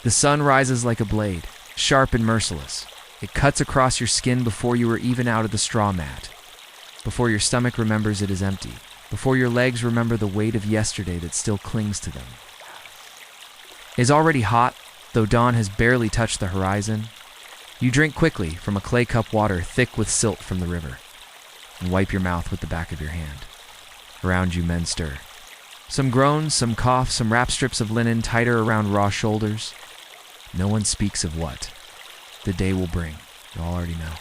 The sun rises like a blade, sharp and merciless. It cuts across your skin before you are even out of the straw mat, before your stomach remembers it is empty, before your legs remember the weight of yesterday that still clings to them. It is already hot, though dawn has barely touched the horizon. You drink quickly from a clay cup water thick with silt from the river, and wipe your mouth with the back of your hand. Around you, men stir. Some groans, some cough, some wrap strips of linen tighter around raw shoulders. No one speaks of what the day will bring. You all already know.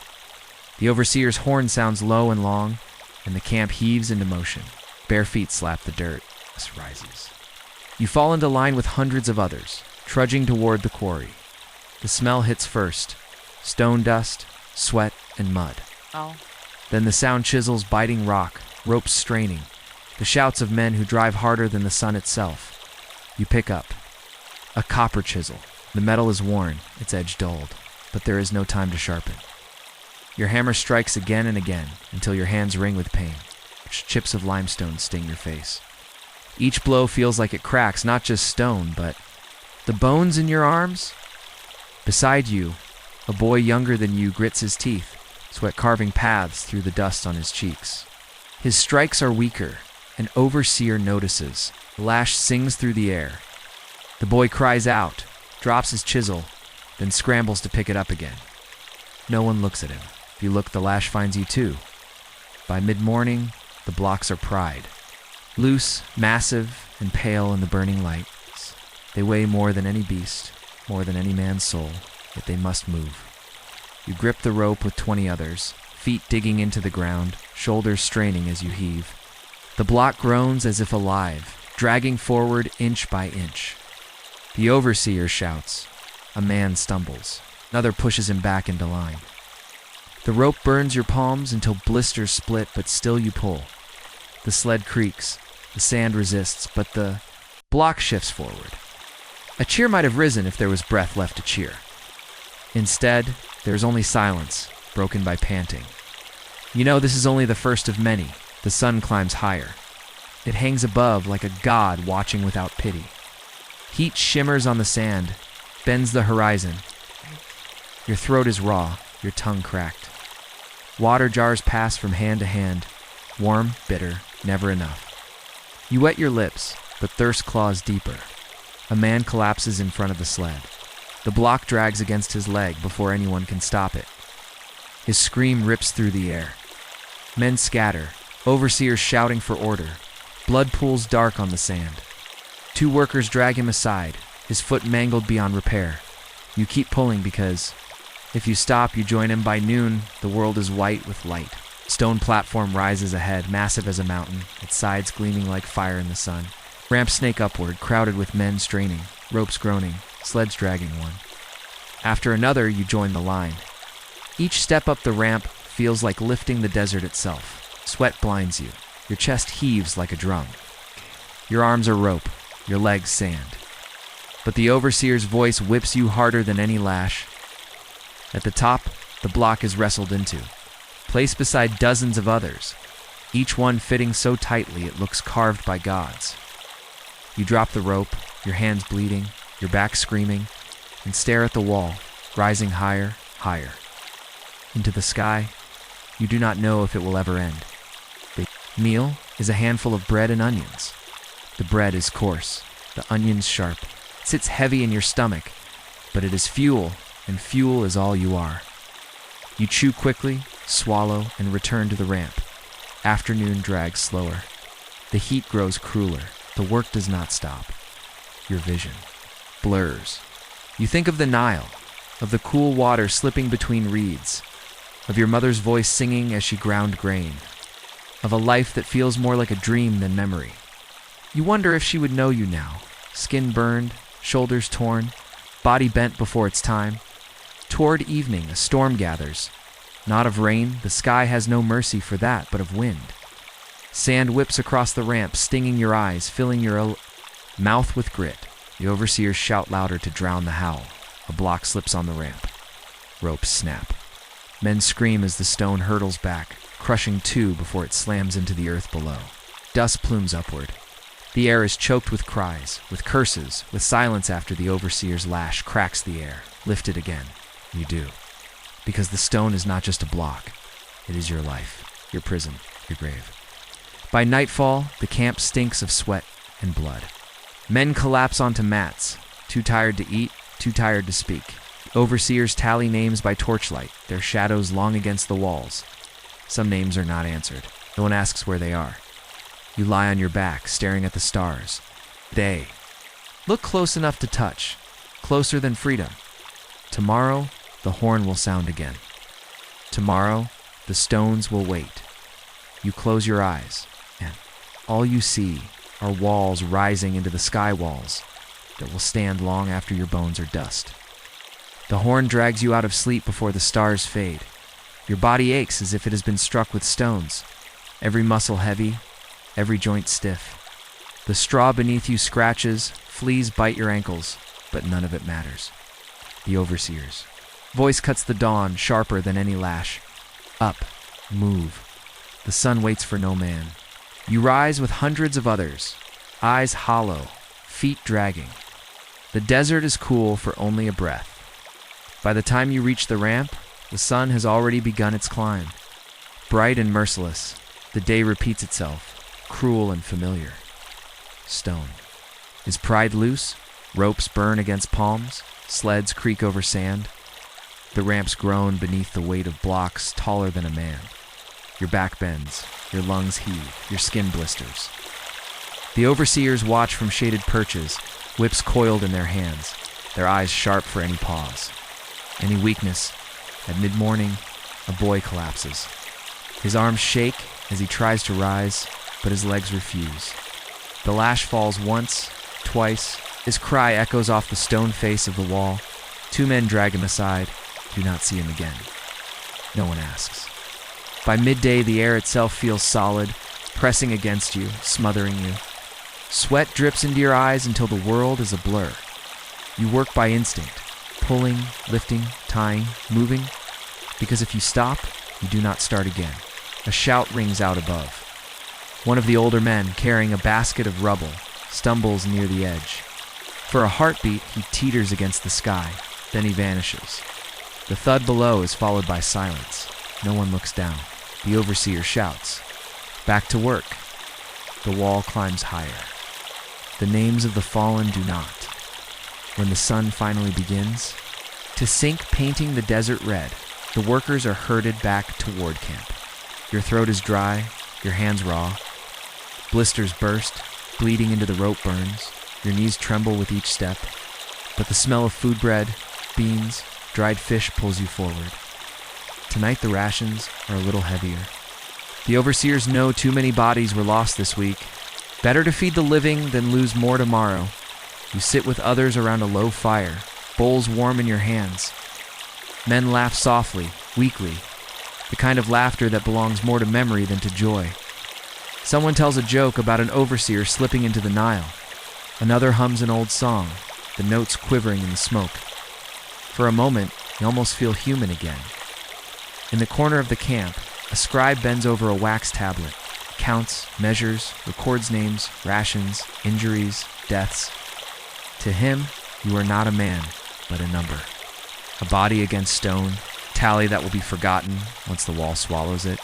The overseer's horn sounds low and long, and the camp heaves into motion. Bare feet slap the dirt. This rises. You fall into line with hundreds of others, trudging toward the quarry. The smell hits first. Stone dust, sweat, and mud. Oh. Then the sound chisels biting rock, ropes straining, the shouts of men who drive harder than the sun itself. You pick up a copper chisel. The metal is worn, its edge dulled, but there is no time to sharpen. Your hammer strikes again and again until your hands ring with pain, which chips of limestone sting your face. Each blow feels like it cracks not just stone, but the bones in your arms. Beside you, a boy younger than you grits his teeth, sweat carving paths through the dust on his cheeks. His strikes are weaker. An overseer notices. The lash sings through the air. The boy cries out, drops his chisel, then scrambles to pick it up again. No one looks at him. If you look, the lash finds you too. By mid-morning, the blocks are pried. Loose, massive, and pale in the burning lights. They weigh more than any beast, more than any man's soul, yet they must move. You grip the rope with 20 others, feet digging into the ground, shoulders straining as you heave. The block groans as if alive, dragging forward inch by inch. The overseer shouts. A man stumbles. Another pushes him back into line. The rope burns your palms until blisters split, but still you pull. The sled creaks. The sand resists, but the block shifts forward. A cheer might have risen if there was breath left to cheer. Instead, there is only silence, broken by panting. You know this is only the first of many. The sun climbs higher. It hangs above like a god watching without pity. Heat shimmers on the sand, bends the horizon. Your throat is raw, your tongue cracked. Water jars pass from hand to hand, warm, bitter, never enough. You wet your lips, but thirst claws deeper. A man collapses in front of the sled. The block drags against his leg before anyone can stop it. His scream rips through the air. Men scatter, overseers shouting for order. Blood pools dark on the sand. 2 workers drag him aside, his foot mangled beyond repair. You keep pulling because, if you stop, you join him. By noon, the world is white with light. Stone platform rises ahead, massive as a mountain, its sides gleaming like fire in the sun. Ramps snake upward, crowded with men straining, ropes groaning, sleds dragging one. After another, you join the line. Each step up the ramp feels like lifting the desert itself. Sweat blinds you. Your chest heaves like a drum. Your arms are rope, your legs sand. But the overseer's voice whips you harder than any lash. At the top, the block is wrestled into, placed beside dozens of others, each one fitting so tightly it looks carved by gods. You drop the rope, your hands bleeding, your back screaming, and stare at the wall, rising higher, higher. Into the sky, you do not know if it will ever end. The meal is a handful of bread and onions. The bread is coarse, the onions sharp. It sits heavy in your stomach, but it is fuel, and fuel is all you are. You chew quickly, swallow, and return to the ramp. Afternoon drags slower. The heat grows crueler. The work does not stop. Your vision blurs. You think of the Nile, of the cool water slipping between reeds, of your mother's voice singing as she ground grain, of a life that feels more like a dream than memory. You wonder if she would know you now, skin burned, shoulders torn, body bent before its time. Toward evening, a storm gathers. Not of rain, the sky has no mercy for that, but of wind. Sand whips across the ramp, stinging your eyes, filling your mouth with grit. The overseers shout louder to drown the howl. A block slips on the ramp. Ropes snap. Men scream as the stone hurtles back, crushing 2 before it slams into the earth below. Dust plumes upward. The air is choked with cries, with curses, with silence after the overseer's lash cracks the air. Lift it again. You do. Because the stone is not just a block. It is your life, your prison, your grave. By nightfall, the camp stinks of sweat and blood. Men collapse onto mats, too tired to eat, too tired to speak. Overseers tally names by torchlight, their shadows long against the walls. Some names are not answered. No one asks where they are. You lie on your back, staring at the stars. They look close enough to touch, closer than freedom. Tomorrow, the horn will sound again. Tomorrow, the stones will wait. You close your eyes, and all you see are walls rising into the sky walls that will stand long after your bones are dust. The horn drags you out of sleep before the stars fade. Your body aches as if it has been struck with stones, every muscle heavy, every joint stiff. The straw beneath you scratches, fleas bite your ankles, but none of it matters. The overseer's voice cuts the dawn sharper than any lash. Up, move. The sun waits for no man. You rise with hundreds of others, eyes hollow, feet dragging. The desert is cool for only a breath. By the time you reach the ramp, the sun has already begun its climb. Bright and merciless, the day repeats itself, cruel and familiar. Stone. Is pride loose? Ropes burn against palms, sleds creak over sand. The ramps groan beneath the weight of blocks taller than a man. Your back bends, your lungs heave, your skin blisters. The overseers watch from shaded perches, whips coiled in their hands, their eyes sharp for any pause. Any weakness. At mid-morning, a boy collapses. His arms shake as he tries to rise, but his legs refuse. The lash falls once, twice. His cry echoes off the stone face of the wall. Two men drag him aside, do not see him again. No one asks. By midday, the air itself feels solid, pressing against you, smothering you. Sweat drips into your eyes until the world is a blur. You work by instinct, pulling, lifting, tying, moving, because if you stop, you do not start again. A shout rings out above. One of the older men, carrying a basket of rubble, stumbles near the edge. For a heartbeat, he teeters against the sky, then he vanishes. The thud below is followed by silence. No one looks down. The overseer shouts, "Back to work." The wall climbs higher. The names of the fallen do not. When the sun finally begins to sink, painting the desert red, the workers are herded back toward camp. Your throat is dry, your hands raw. Blisters burst, bleeding into the rope burns. Your knees tremble with each step. But the smell of food bread, beans, dried fish pulls you forward. Tonight the rations are a little heavier. The overseers know too many bodies were lost this week. Better to feed the living than lose more tomorrow. You sit with others around a low fire, bowls warm in your hands. Men laugh softly, weakly, the kind of laughter that belongs more to memory than to joy. Someone tells a joke about an overseer slipping into the Nile. Another hums an old song, the notes quivering in the smoke. For a moment, you almost feel human again. In the corner of the camp, a scribe bends over a wax tablet, counts, measures, records names, rations, injuries, deaths. To him, you are not a man, but a number. A body against stone, tally that will be forgotten once the wall swallows it.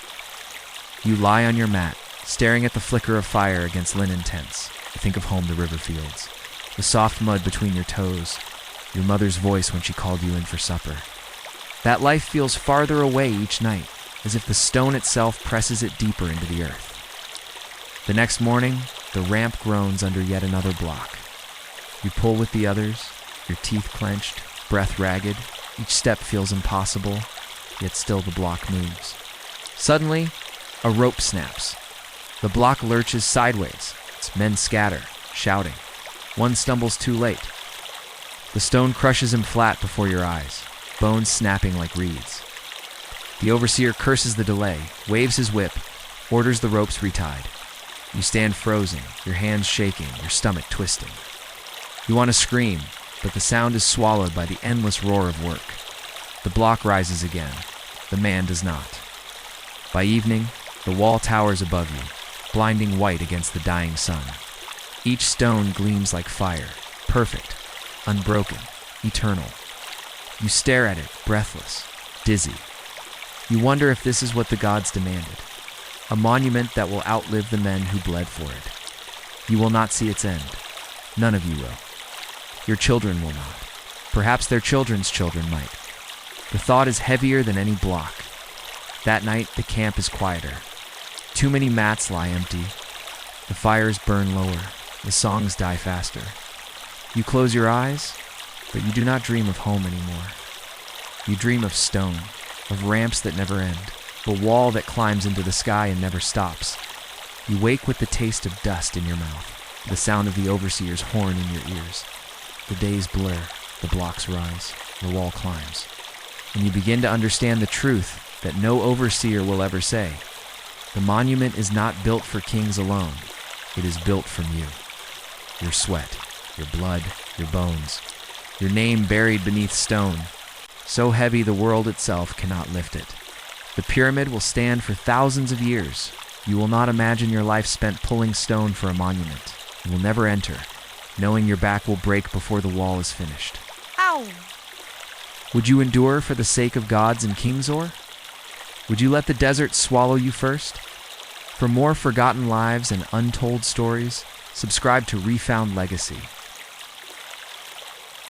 You lie on your mat, staring at the flicker of fire against linen tents. You think of home, the river fields, the soft mud between your toes, your mother's voice when she called you in for supper. That life feels farther away each night, as if the stone itself presses it deeper into the earth. The next morning, the ramp groans under yet another block. You pull with the others, your teeth clenched, breath ragged. Each step feels impossible, yet still the block moves. Suddenly, a rope snaps. The block lurches sideways. Its men scatter, shouting. One stumbles too late. The stone crushes him flat before your eyes, bones snapping like reeds. The overseer curses the delay, waves his whip, orders the ropes retied. You stand frozen, your hands shaking, your stomach twisting. You want to scream, but the sound is swallowed by the endless roar of work. The block rises again. The man does not. By evening, the wall towers above you, blinding white against the dying sun. Each stone gleams like fire, perfect, unbroken, eternal. You stare at it, breathless, dizzy. You wonder if this is what the gods demanded. A monument that will outlive the men who bled for it. You will not see its end. None of you will. Your children will not. Perhaps their children's children might. The thought is heavier than any block. That night, the camp is quieter. Too many mats lie empty. The fires burn lower. The songs die faster. You close your eyes, but you do not dream of home anymore. You dream of stone, of ramps that never end, a wall that climbs into the sky and never stops. You wake with the taste of dust in your mouth, the sound of the overseer's horn in your ears. The days blur, the blocks rise, the wall climbs. And you begin to understand the truth that no overseer will ever say. The monument is not built for kings alone. It is built from you. Your sweat, your blood, your bones, your name buried beneath stone, so heavy the world itself cannot lift it. The pyramid will stand for thousands of years. You will not imagine your life spent pulling stone for a monument. You will never enter, knowing your back will break before the wall is finished. Ow! Would you endure for the sake of gods and kings, or would you let the desert swallow you first? For more forgotten lives and untold stories, subscribe to Refound Legacy.